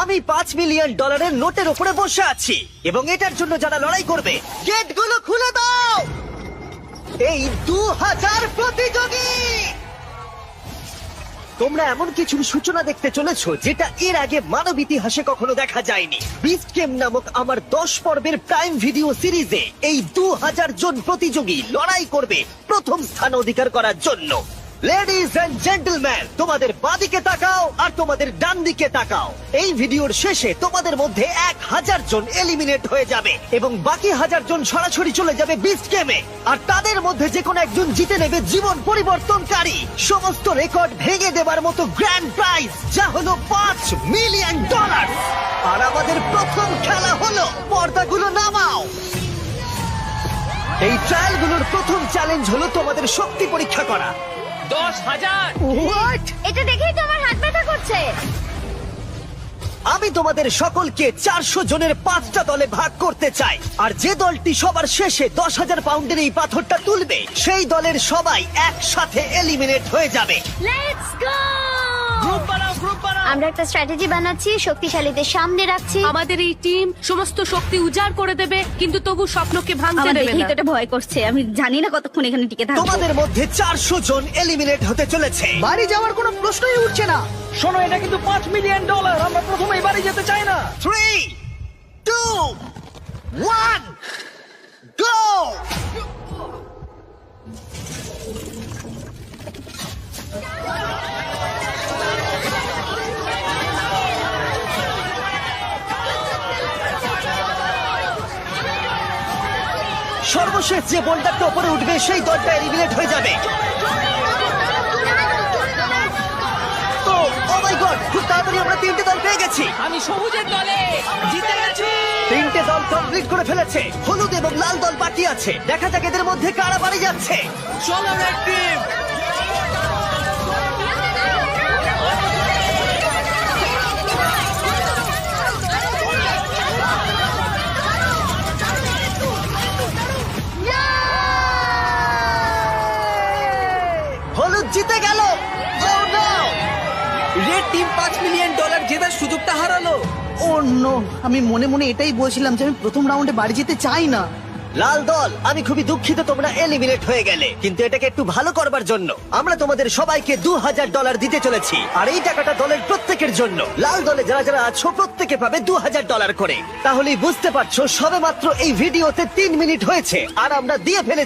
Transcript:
আমি $5 মিলিয়ন নোটের উপরে বসে আছি এবং এটার জন্য যারা লড়াই করবে গেটগুলো খুলে দাও। এই 2000 প্রতিযোগী, তোমরা এমন কিছুর সূচনা দেখতে চলেছো যেটা এর আগে মানব ইতিহাসে কখনো দেখা যায়নি। বিস্ট গেম নামক আমার 10 পর্বের প্রাইম ভিডিও সিরিজে এই 2000 জন প্রতিযোগী লড়াই করবে প্রথম স্থান অধিকার করার জন্য। লেডিজ এন্ড জেন্টলম্যান, তোমাদের বাঁদিকে তাকাও আর তোমাদের ডান দিকে তাকাও। এই ভিডিওর শেষে তোমাদের মধ্যে 1000 জন এলিমিনেট হয়ে যাবে এবং বাকি 1000 জন সরাসরি চলে যাবে বিস্ট গেমে। আর তাদের মধ্যে যে কোনো একজন জিতে নেবে জীবন পরিবর্তনকারী সমস্ত রেকর্ড ভেঙে দেবার মতো গ্র্যান্ড প্রাইজ, যা হলো $5 মিলিয়ন। আর আমাদের প্রথম খেলা হলো, পর্দাগুলো নামাও। এই ট্রায়ালগুলোর প্রথম চ্যালেঞ্জ হলো তোমাদের শক্তি পরীক্ষা করা। 10,000। হোয়াট? এটা দেখেই তো আমার হাত ব্যথা করছে। আমি তোমাদের সকলকে 400 জনের 5টা দলে ভাগ করতে চাই। আর যে দলটি সবার শেষে 10,000 পাউন্ডের এই পাথরটা তুলবে, সেই দলের সবাই একসাথে এলিমিনেট হয়ে যাবে। Let's go! গ্রুপ বানাও, গ্রুপ বানাও। আমরা একটা স্ট্র্যাটেজি বানাচ্ছি, শক্তিশালীদের সামনে রাখছি। আমাদের এই টিম সমস্ত শক্তি উজাড় করে দেবে, কিন্তু তবু স্বপ্নকে ভাঙতে আমার দেবে দেখেই না। তো এটা ভয় করছে। আমি জানি না কতক্ষণ এখানে টিকে থাকবো। তোমাদের মধ্যে 400 জন এলিমিনেট হতে চলেছে। বাড়ি যাওয়ার কোনো প্রশ্নই উঠছে না। শোনো, এটা কিন্তু $5 মিলিয়ন। আমরা প্রথমেই বাড়ি যেতে চাই না। 3, 2, 1, গো! সর্বশেষ যে বোল্ডারটা উপরে উঠবে সেই দলটা এলিমিনেট হয়ে যাবে। ও মাই গড, খুব তাড়াতাড়ি আমরা 3টে দল পেয়ে গেছি। আমি সবুজের দলে জিতে গেছি। 3টে দল কমপ্লিট করে ফেলেছে। হলুদ এবং লাল দল বাকি আছে। দেখা যাক এদের মধ্যে কারা বাড়ি যাচ্ছে। চলো রেড টিম। হলুদ জিতে গেল। Oh no! Red team $5 million জেতার সুযোগটা হারালো। ও নো, আমি মনে মনে এটাই বলছিলাম যে আমি প্রথম রাউন্ডে বাড়ি যেতে চাই না। লাল দল, আমি খুবই দুঃখিত তোমরা এলিমিনেট হয়ে গেলে, কিন্তু এটাকে একটু ভালো করবার জন্য আমরা তোমাদের সবাইকে $2,000 দিতে চলেছি। আর এই টাকাটা দলের প্রত্যেকের জন্য। লাল দলে যারা যারা আছো প্রত্যেকে পাবে $2,000 করে। তাহলেই বুঝতে পারছো সবেমাত্র এই ভিডিওতে 3 মিনিট হয়েছে আর আমরা দিয়ে ফেলেছি